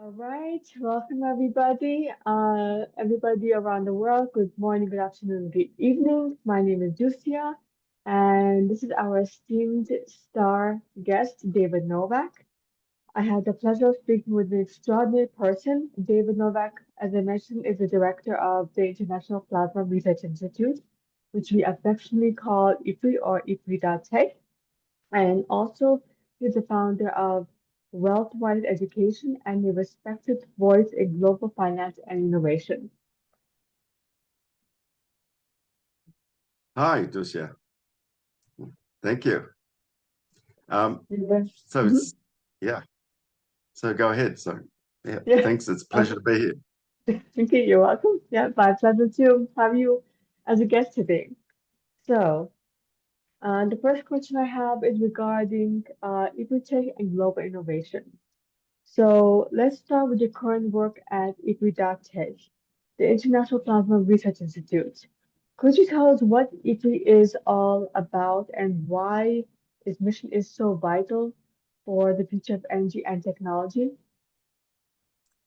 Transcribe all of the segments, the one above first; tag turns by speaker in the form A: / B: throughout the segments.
A: All right, welcome everybody. Everybody around the world. Good morning, good afternoon, good evening. My name is Dusya, and this is our esteemed star guest, David Novak. I had the pleasure of speaking with an extraordinary person. David Novak, as I mentioned, is the director of the International Plasma Research Institute, which we affectionately call IPRI or IPRI.Tech. And also, he's the founder of Wealthwise Education and a respected voice in global finance and innovation.
B: Hi, Dusya. Thank you. So
A: Mhm.
B: it's, yeah, so go ahead. Yeah,
A: Yeah,
B: thanks. It's a
A: uh,
B: pleasure to be here.
A: okay, you're welcome. Yeah, my pleasure to have you as a guest today. So, the first question I have is regarding Tech and global innovation. So, let's start with your current work at IPRI.Tech, the International Plasma Research Institute. Could you tell us what IPRI is all about and why its mission is so vital for the future of energy and technology?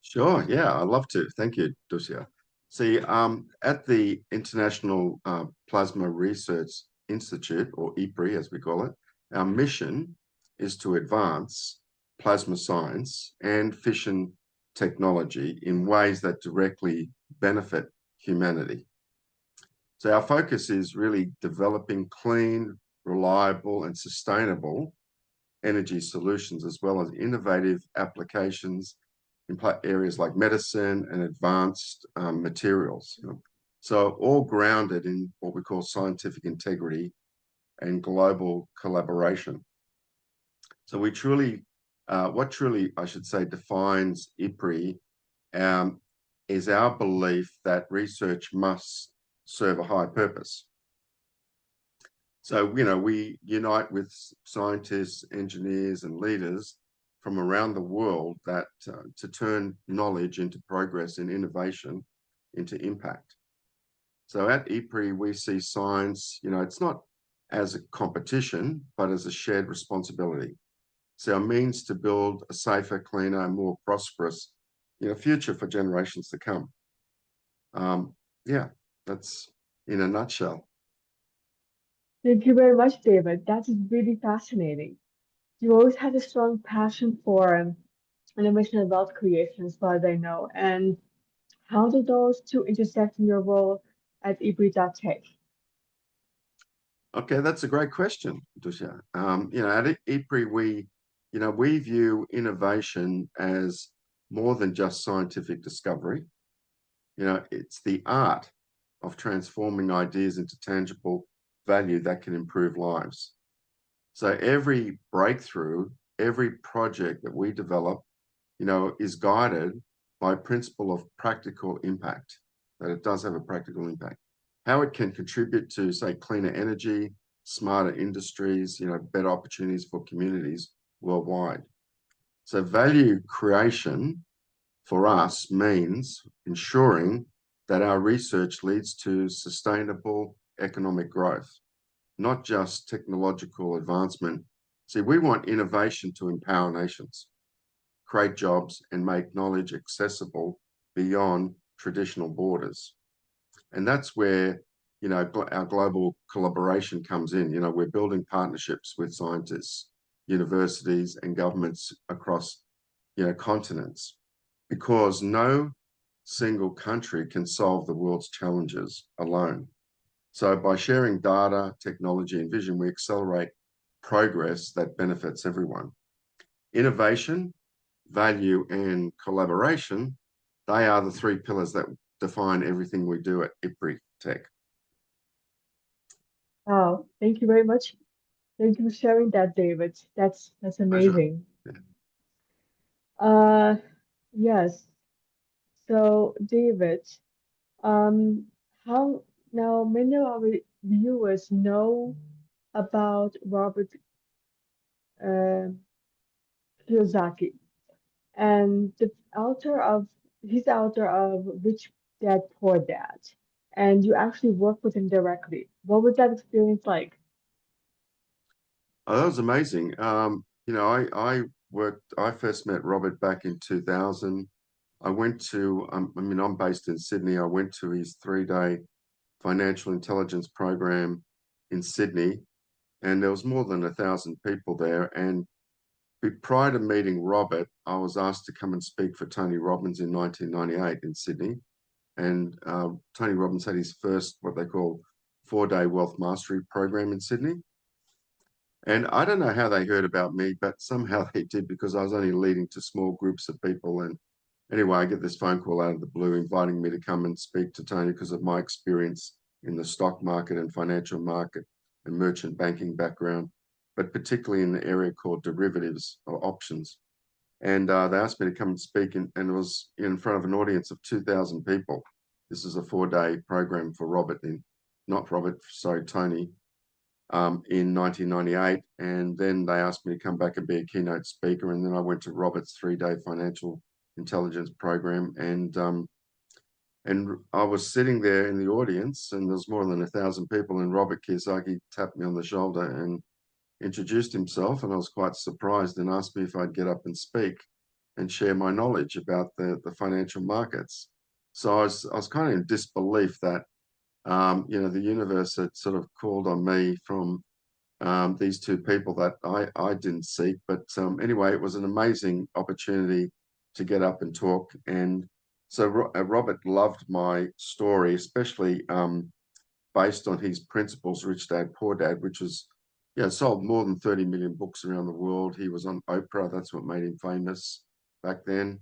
B: Sure. Yeah, I'd love to. Thank you, Dusya. See, at the International Plasma Research Institute, or IPRI as we call it, our mission is to advance plasma science and fission technology in ways that directly benefit humanity. So our focus is really developing clean, reliable, and sustainable energy solutions, as well as innovative applications in areas like medicine and advanced materials. So all grounded in what we call scientific integrity and global collaboration. So what truly, I should say, defines IPRI is our belief that research must serve a high purpose. So, we unite with scientists, engineers, and leaders from around the world to turn knowledge into progress and innovation into impact. So at IPRI, we see science, it's not as a competition, but as a shared responsibility. So our means to build a safer, cleaner, and more prosperous, future for generations to come. Yeah, that's in a nutshell.
A: Thank you very much, David. That is really fascinating. You always had a strong passion for innovation and wealth creation, as far as I know. And how do those two intersect in your role at IPRI.Tech?
B: Okay, that's a great question, Dusya. At IPRI, we view innovation as more than just scientific discovery. It's the art of transforming ideas into tangible value that can improve lives. So every breakthrough, every project that we develop, is guided by a principle of practical impact, that it does have a practical impact. How it can contribute to, say, cleaner energy, smarter industries, better opportunities for communities worldwide. So value creation for us means ensuring that our research leads to sustainable economic growth, not just technological advancement. See, we want innovation to empower nations, create jobs, and make knowledge accessible beyond traditional borders. And that's where, our global collaboration comes in. We're building partnerships with scientists, universities, and governments across, continents, because no single country can solve the world's challenges alone. So by sharing data, technology, and vision, we accelerate progress that benefits everyone. Innovation, value, and collaboration, they are the three pillars that define everything we do at IPRI.Tech.
A: Wow, thank you very much. Thank you for sharing that, David. That's
B: Pleasure.
A: amazing.
B: Yeah.
A: Uh, yes. So, David, um, how now many of our viewers know about Robert uh, Kiyosaki, and he's the author of Rich Dad Poor Dad, and you actually work with him directly. What was that experience like?
B: Oh, that was amazing. I I first met Robert back in 2000. I went to, I'm based in Sydney. I went to his 3-day financial intelligence program in Sydney, and there was more than 1,000 people there. And prior to meeting Robert, I was asked to come and speak for Tony Robbins in 1998 in Sydney. And Tony Robbins had his first, what they call 4-day wealth mastery program in Sydney. And I don't know how they heard about me, but somehow they did, because I was only leading to small groups of people. And anyway, I get this phone call out of the blue inviting me to come and speak to Tony because of my experience in the stock market and financial market and merchant banking background, but particularly in the area called derivatives or options. And they asked me to come and speak, and it was in front of an audience of 2,000 people. This is a 4-day program for Tony, in 1998. And then they asked me to come back and be a keynote speaker. And then I went to Robert's 3-day financial intelligence program. And I was sitting there in the audience, and there's more than 1,000 people. And Robert Kiyosaki tapped me on the shoulder and introduced himself. And I was quite surprised and asked me if I'd get up and speak and share my knowledge about the financial markets. So I was kind of in disbelief that the universe had sort of called on me from these two people that I didn't seek. But anyway, it was an amazing opportunity to get up and talk. And so Robert loved my story, especially based on his principles, Rich Dad, Poor Dad, which was, sold more than 30 million books around the world. He was on Oprah. That's what made him famous back then.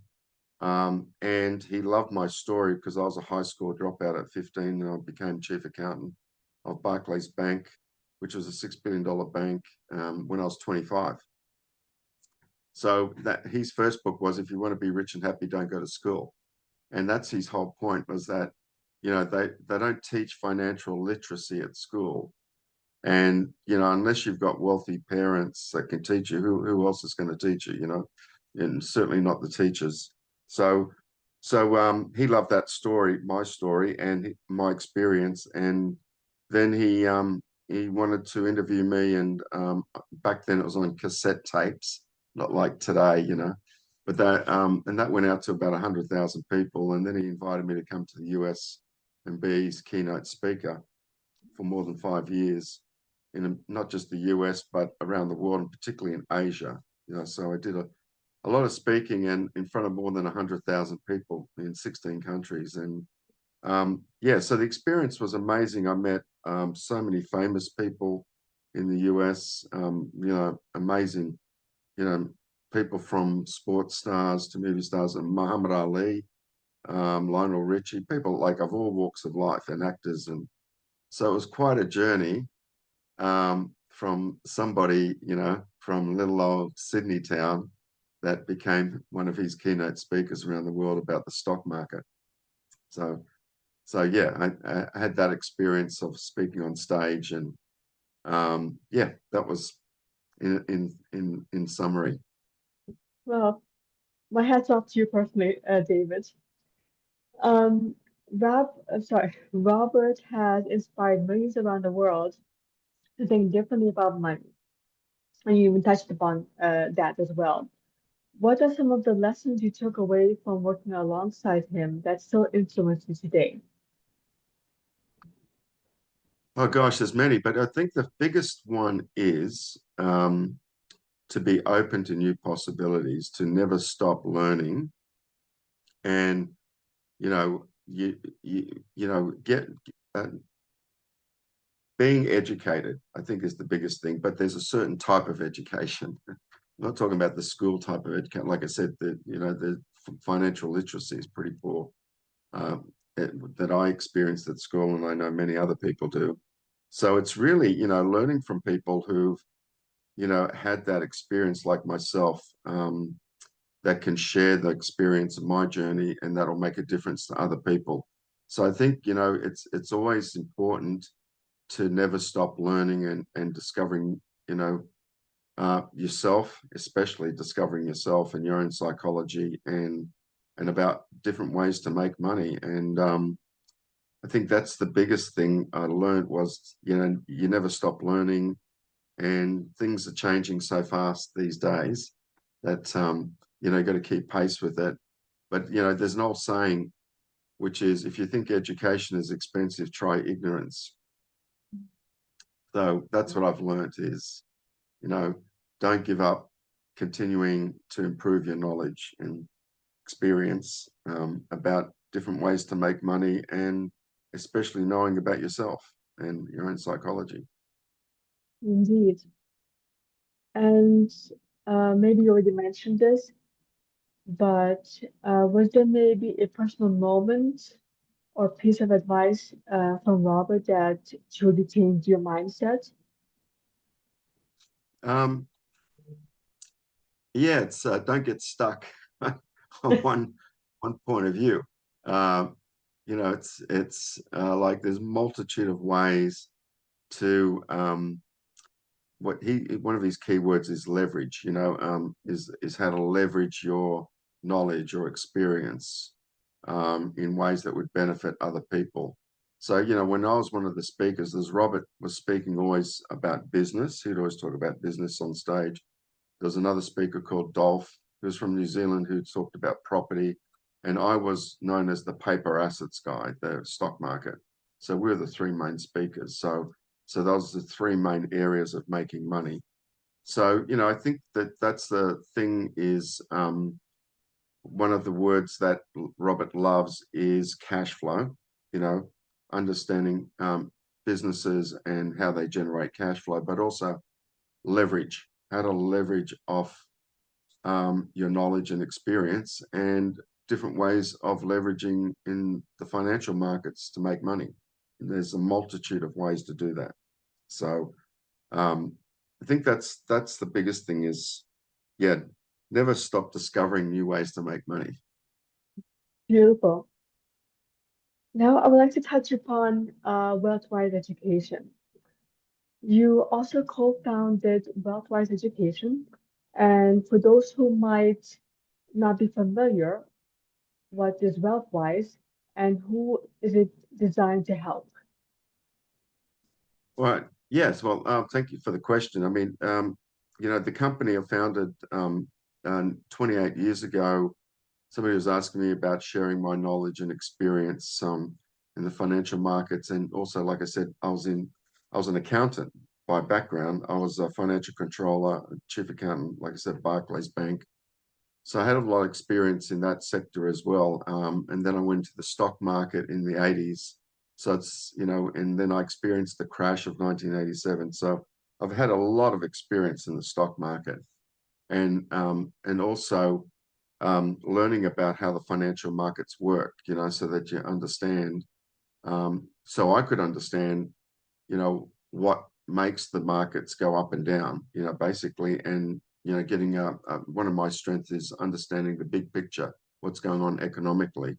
B: And he loved my story because I was a high school dropout at 15, and I became chief accountant of Barclays Bank, which was a $6 billion bank, when I was 25. So that his first book was, if you want to be rich and happy, don't go to school. And that's his whole point, was that, they don't teach financial literacy at school. And, unless you've got wealthy parents that can teach you, who else is going to teach you, and certainly not the teachers. So he loved that story, my story, and my experience. And then he wanted to interview me, and back then it was on cassette tapes, not like today, But that went out to about 100,000 people. And then he invited me to come to the US and be his keynote speaker for more than 5 years in not just the US, but around the world, and particularly in Asia. So I did a lot of speaking and in front of more than 100,000 people in 16 countries. And so the experience was amazing. I met so many famous people in the US, amazing, people from sports stars to movie stars, and Muhammad Ali, Lionel Richie, people like of all walks of life, and actors. And so it was quite a journey, from somebody, from little old Sydney town, that became one of his keynote speakers around the world about the stock market. So yeah, I had that experience of speaking on stage, and that was in summary.
A: Well, my hats off to you personally, David. Um, Robert has inspired millions around the world to think differently about money. And you even touched upon that as well. What are some of the lessons you took away from working alongside him that still influence you today?
B: Oh gosh, there's many, but I think the biggest one is to be open to new possibilities, to never stop learning, and get being educated, I think, is the biggest thing. But there's a certain type of education. I'm not talking about the school type of education. Like I said, the financial literacy is pretty poor, that I experienced at school, and I know many other people do. So it's really, learning from people who've, had that experience like myself, that can share the experience of my journey, and that'll make a difference to other people. So I think, it's always important to never stop learning and discovering, yourself, especially discovering yourself and your own psychology, and about different ways to make money. And I think that's the biggest thing I learned was, you never stop learning, and things are changing so fast these days. that you got to keep pace with it. But there's an old saying, which is, if you think education is expensive, try ignorance. So that's what I've learned is, don't give up continuing to improve your knowledge and experience about different ways to make money, and especially knowing about yourself and your own psychology.
A: Indeed. And maybe you already mentioned this, but was there maybe a personal moment or piece of advice from Robert that truly changed your mindset?
B: Um, yeah, it's don't get stuck on one point of view. Um, it's like there's multitude of ways to one of his keywords is leverage. Is how to leverage your knowledge or experience in ways that would benefit other people. So, when I was one of the speakers, as Robert was speaking always about business, he'd always talk about business on stage. There was another speaker called Dolph, who was from New Zealand, who talked about property. And I was known as the paper assets guy, the stock market. So we were the three main speakers. So those are the three main areas of making money. So, I think that's the thing is one of the words that Robert loves is cash flow, understanding businesses and how they generate cash flow, but also leverage, how to leverage off your knowledge and experience, and different ways of leveraging in the financial markets to make money. And there's a multitude of ways to do that. So I think that's the biggest thing is, yeah, never stop discovering new ways to make money.
A: Beautiful. Now, I would like to touch upon Wealthwise Education. You also co-founded Wealthwise Education, and for those who might not be familiar, what is Wealthwise and who is it designed to help?
B: Right. Yes. Well, thank you for the question. I mean, the company I founded 28 years ago. Somebody was asking me about sharing my knowledge and experience in the financial markets, and also, like I said, I was an accountant by background. I was a financial controller, chief accountant, like I said, Barclays Bank. So I had a lot of experience in that sector as well. And then I went to the stock market in the 80s. So and then I experienced the crash of 1987. So I've had a lot of experience in the stock market, and also learning about how the financial markets work, so that you understand, so I could understand, what makes the markets go up and down, basically. And, getting one of my strengths is understanding the big picture, what's going on economically.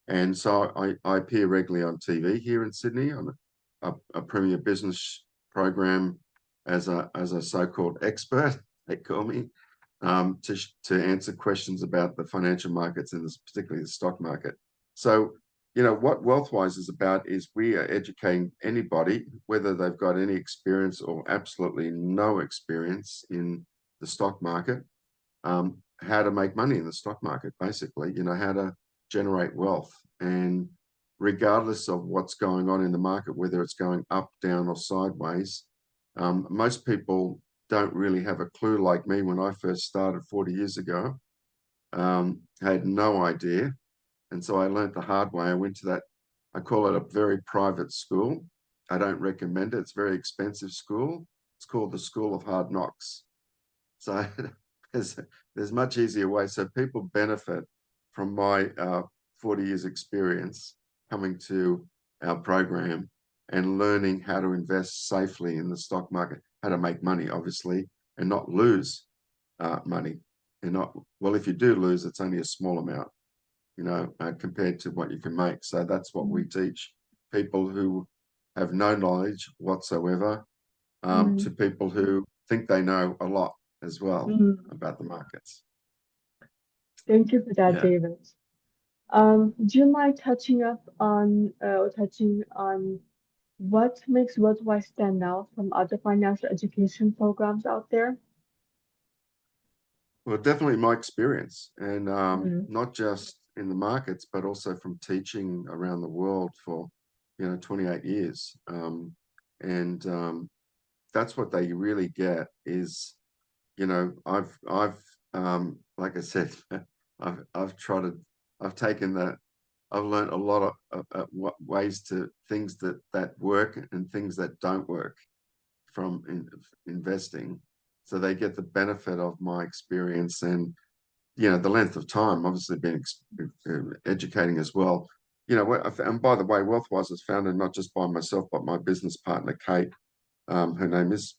B: And so I appear regularly on TV here in Sydney on a premier business program as a so-called expert, they call me, to answer questions about the financial markets and particularly the stock market. So, what Wealthwise is about is we are educating anybody, whether they've got any experience or absolutely no experience in the stock market, how to make money in the stock market, basically, how to generate wealth. And regardless of what's going on in the market, whether it's going up, down, or sideways, most people don't really have a clue. Like me, when I first started 40 years ago, had no idea. And so I learned the hard way. I went to that, I call it a very private school. I don't recommend it. It's a very expensive school. It's called the School of Hard Knocks. So there's much easier ways. So people benefit from my 40 years experience coming to our program and learning how to invest safely in the stock market, how to make money, obviously, and not lose money. And well, if you do lose, it's only a small amount, compared to what you can make. So that's what we teach people who have no knowledge whatsoever, to people who think they know a lot as well
A: Mm.
B: about the markets.
A: Thank you for that,
B: Yeah.
A: David. Do you mind touching on what makes Worldwide stand out from other financial education programs out there?
B: Well, definitely my experience, and
A: Mm-hmm.
B: not just in the markets, but also from teaching around the world for, 28 years. And that's what they really get is, like I said, I've taken I've learned a lot of ways to things that work and things that don't work from investing. So they get the benefit of my experience and, the length of time, obviously been educating as well. And by the way, Wealthwise is founded not just by myself, but my business partner, Kate. Her name is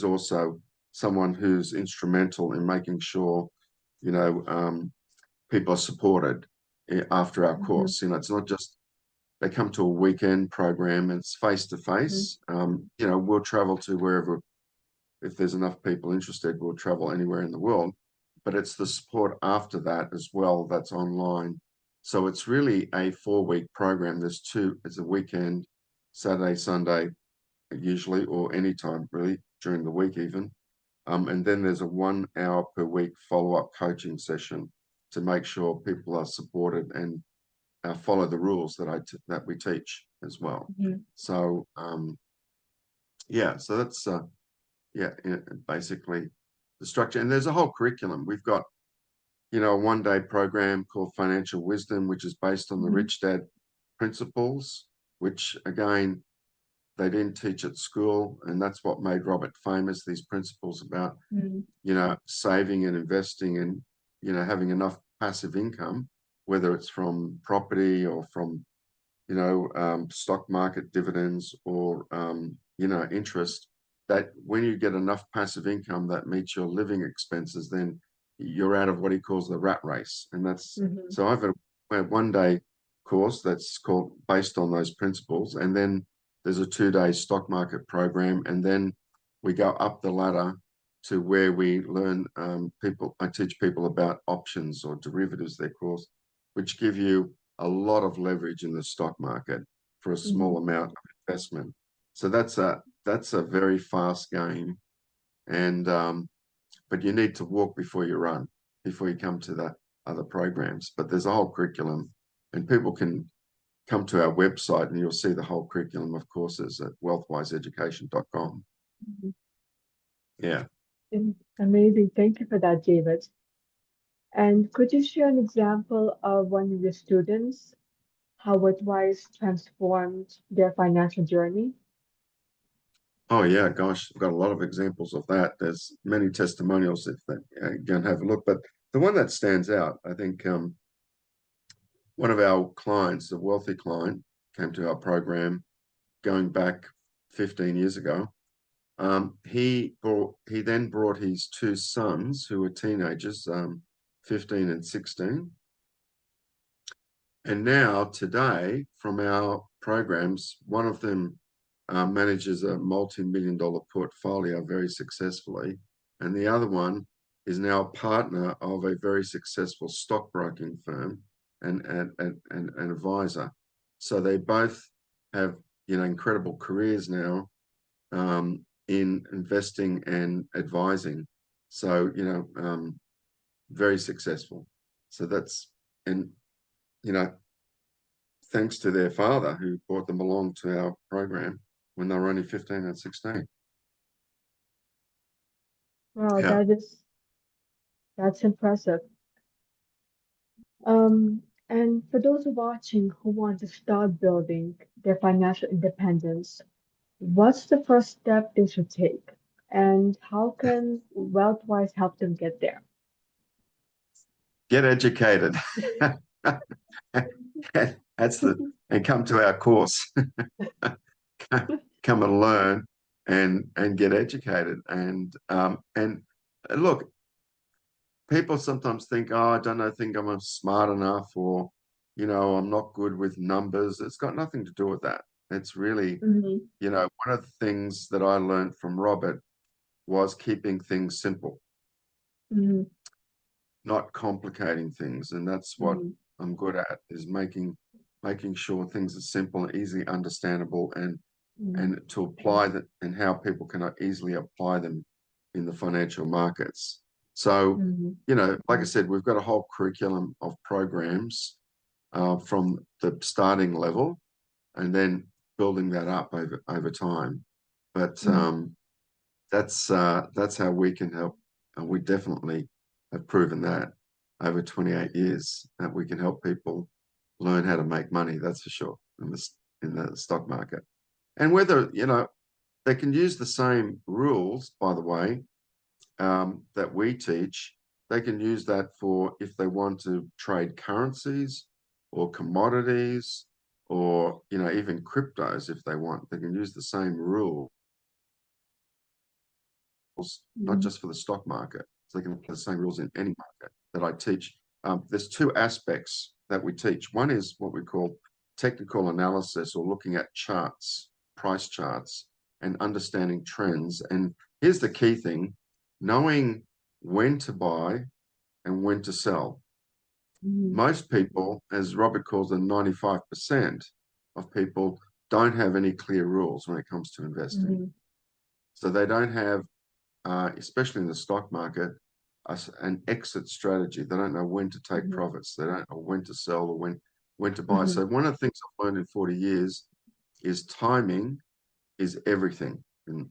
B: also someone who's instrumental in making sure, you know, um, people are supported after our
A: Mm-hmm.
B: course. It's not just they come to a weekend program, it's face to
A: Mm-hmm.
B: face. We'll travel to wherever, if there's enough people interested, we'll travel anywhere in the world. But it's the support after that as well that's online. So it's really a 4-week program. It's a weekend, Saturday, Sunday, usually, or anytime really during the week even. And then there's a 1 hour per week follow-up coaching session to make sure people are supported and follow the rules that we teach as well.
A: Mm-hmm.
B: So so that's basically the structure. And there's a whole curriculum. We've got, a 1-day program called Financial Wisdom, which is based on the
A: Mm-hmm.
B: Rich Dad principles, which again, they didn't teach at school. And that's what made Robert famous, these principles about,
A: Mm-hmm.
B: saving and investing and, having enough passive income, whether it's from property or from, stock market dividends or, interest, that when you get enough passive income that meets your living expenses, then you're out of what he calls the rat race. And
A: Mm-hmm.
B: so I've a 1-day course that's called based on those principles. And then there's a 2-day stock market program. And then we go up the ladder to where we learn I teach people about options or derivatives, they're called, which give you a lot of leverage in the stock market for a
A: Mm-hmm.
B: small amount of investment. So that's a very fast game, and but you need to walk before you run before you come to the other programs. But there's a whole curriculum, and people can come to our website and you'll see the whole curriculum of courses at wealthwiseeducation.com.
A: Mm-hmm.
B: Yeah.
A: Amazing. Thank you for that, David. And could you share an example of one of your students, how Wise transformed their financial journey?
B: Oh yeah, gosh, I've got a lot of examples of that. There's many testimonials if they go and have a look. But the one that stands out, I think, one of our clients, a wealthy client, came to our program going back 15 years ago. He then brought his 2 sons who were teenagers, 15 and 16. And now today, from our programs, one of them manages a multi-million-dollar portfolio very successfully, and the other one is now a partner of a very successful stockbroking firm and an advisor. So they both have incredible careers now in investing and advising. So very successful. So that's and you know thanks to their father who brought them along to our program when they were only 15 and 16.
A: Wow,
B: Yeah.
A: that's impressive. And for those watching who want to start building their financial independence, what's the first step they should take? And how can WealthWise help them get there?
B: Get educated. That's and come to our course. Come and learn and get educated. And look, people sometimes think, oh, I don't know, think I'm smart enough, or I'm not good with numbers. It's got nothing to do with that. It's really,
A: Mm-hmm.
B: one of the things that I learned from Robert was keeping things simple,
A: Mm-hmm.
B: not complicating things. And that's what
A: Mm-hmm.
B: I'm good at, is making sure things are simple and easily understandable, and to apply that, and how people can easily apply them in the financial markets. So,
A: Mm-hmm.
B: you know, like I said, we've got a whole curriculum of programs from the starting level and then building that up over time. But that's how we can help, and we definitely have proven that over 28 years that we can help people learn how to make money. That's for sure in the stock market, and whether you know they can use the same rules, by the way, that we teach. They can use that for if they want to trade currencies or commodities or you know even cryptos if they want. They can use the same rules, not just for the stock market. So they can apply the same rules in any market that I teach. There's two aspects that we teach. One is what we call technical analysis or looking at charts, price charts, and understanding trends. And here's the key thing, knowing when to buy and when to sell. Most people, as Robert calls them, 95% of people don't have any clear rules when it comes to investing. So they don't have especially in the stock market, an exit strategy. They don't know when to take profits. They don't know when to sell or when to buy. So one of the things I've learned in 40 years is timing is everything in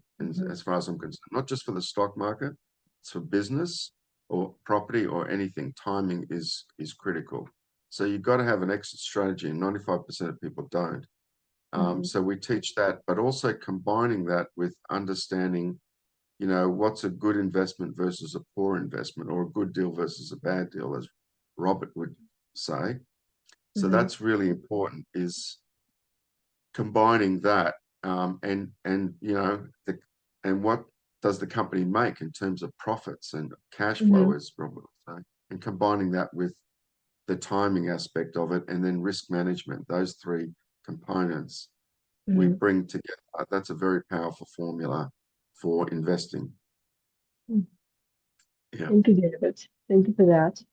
B: as far as I'm concerned, not just for the stock market, it's for business or property or anything. Timing is critical. So you've got to have an exit strategy, and 95% of people don't. So we teach that, but also combining that with understanding you know, what's a good investment versus a poor investment or a good deal versus a bad deal, as Robert would say. So that's really important is combining that and you know, and what does the company make in terms of profits and cash flow, as Robert would say, and combining that with the timing aspect of it and then risk management, those three components we bring together. That's a very powerful formula for investing. Yeah.
A: Thank you, David. Thank you for that.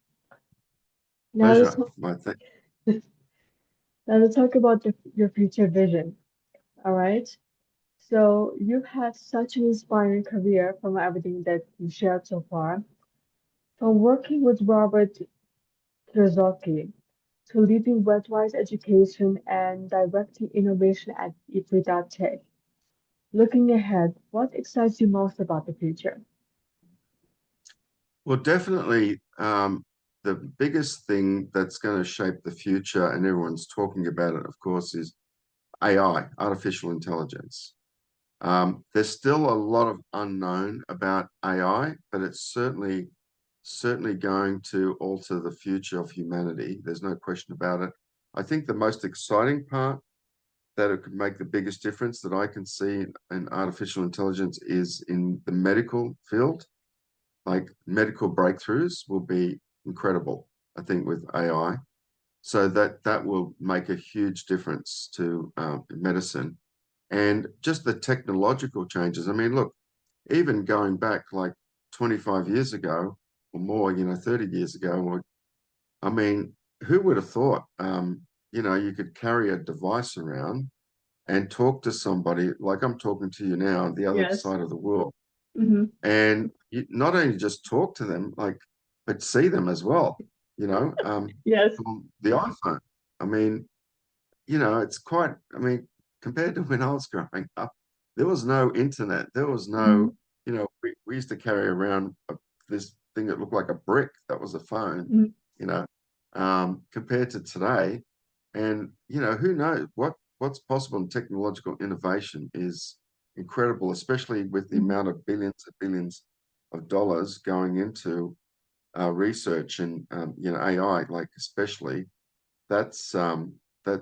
A: Now
B: Pleasure.
A: let's talk about your future vision. All right. So you've had such an inspiring career from everything that you shared so far. From working with Robert Kiyosaki to leading Wealthwise Education and directing innovation at IPRI.Tech. Looking ahead, what excites you most about the future?
B: Well, definitely the biggest thing that's going to shape the future, and everyone's talking about it, of course, is AI, artificial intelligence. There's still a lot of unknown about AI, but it's certainly going to alter the future of humanity. There's no question about it. I think the most exciting part that it could make the biggest difference that I can see in artificial intelligence is in the medical field. Like medical breakthroughs will be incredible, I think, with AI. So that will make a huge difference to medicine. And just the technological changes. I mean, look, even going back like 25 years ago or more, you know, 30 years ago, or, I mean, who would have thought, you know, you could carry a device around and talk to somebody like I'm talking to you now on the other
A: Yes.
B: side of the world.
A: Mm-hmm.
B: And you not only just talk to them, like, but see them as well, you know,
A: Yes.
B: on the iPhone. I mean, you know, it's quite, I mean, compared to when I was growing up, there was no internet. There was
A: Mm-hmm.
B: no, you know, we used to carry around this thing that looked like a brick that was a phone,
A: Mm-hmm.
B: you know, compared to today. And, you know, who knows what's possible in technological innovation is incredible, especially with the amount of billions and billions of dollars going into research and, you know, AI, like especially that's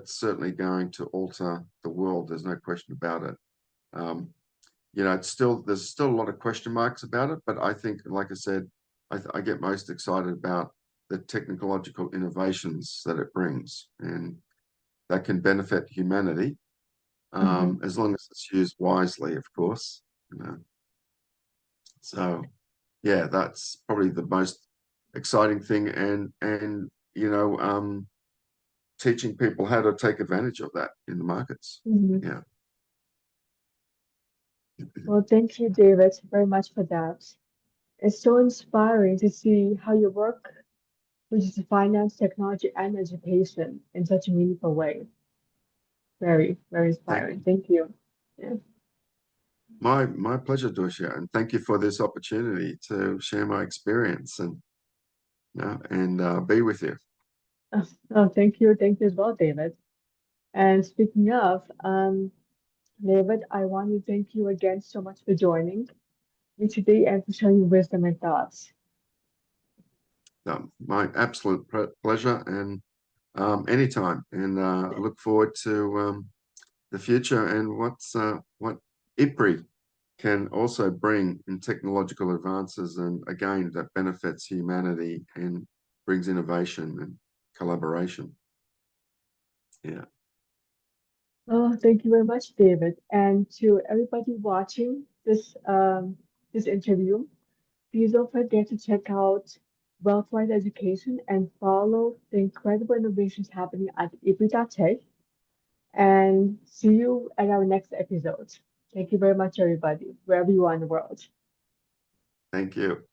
B: certainly going to alter the world. There's no question about it. You know, there's still a lot of question marks about it, but I think, like I said, I get most excited about the technological innovations that it brings, and that can benefit humanity as long as it's used wisely, of course. You know, so yeah, that's probably the most exciting thing, and you know, teaching people how to take advantage of that in the markets.
A: Mm-hmm.
B: Yeah.
A: Well, thank you, David, very much for that. It's so inspiring to see how you work, which is finance, technology, and education in such a meaningful way. Very, very
B: Thank
A: inspiring. Thank you. Yeah.
B: my pleasure, Dusya, and thank you for this opportunity to share my experience and be with you.
A: Oh, thank you. Thank you as well, David. And speaking of, David, I want to thank you again so much for joining me today and for sharing your wisdom and thoughts.
B: My absolute pleasure, and anytime. And look forward to the future and what IPRI can also bring in technological advances, and again that benefits humanity and brings innovation and collaboration. Yeah.
A: Oh, thank you very much, David. And to everybody watching this interview, please don't forget to check out Wealthwise Education and follow the incredible innovations happening at IPRI.Tech. And see you at our next episode. Thank you very much, everybody, wherever you are in the world.
B: Thank you.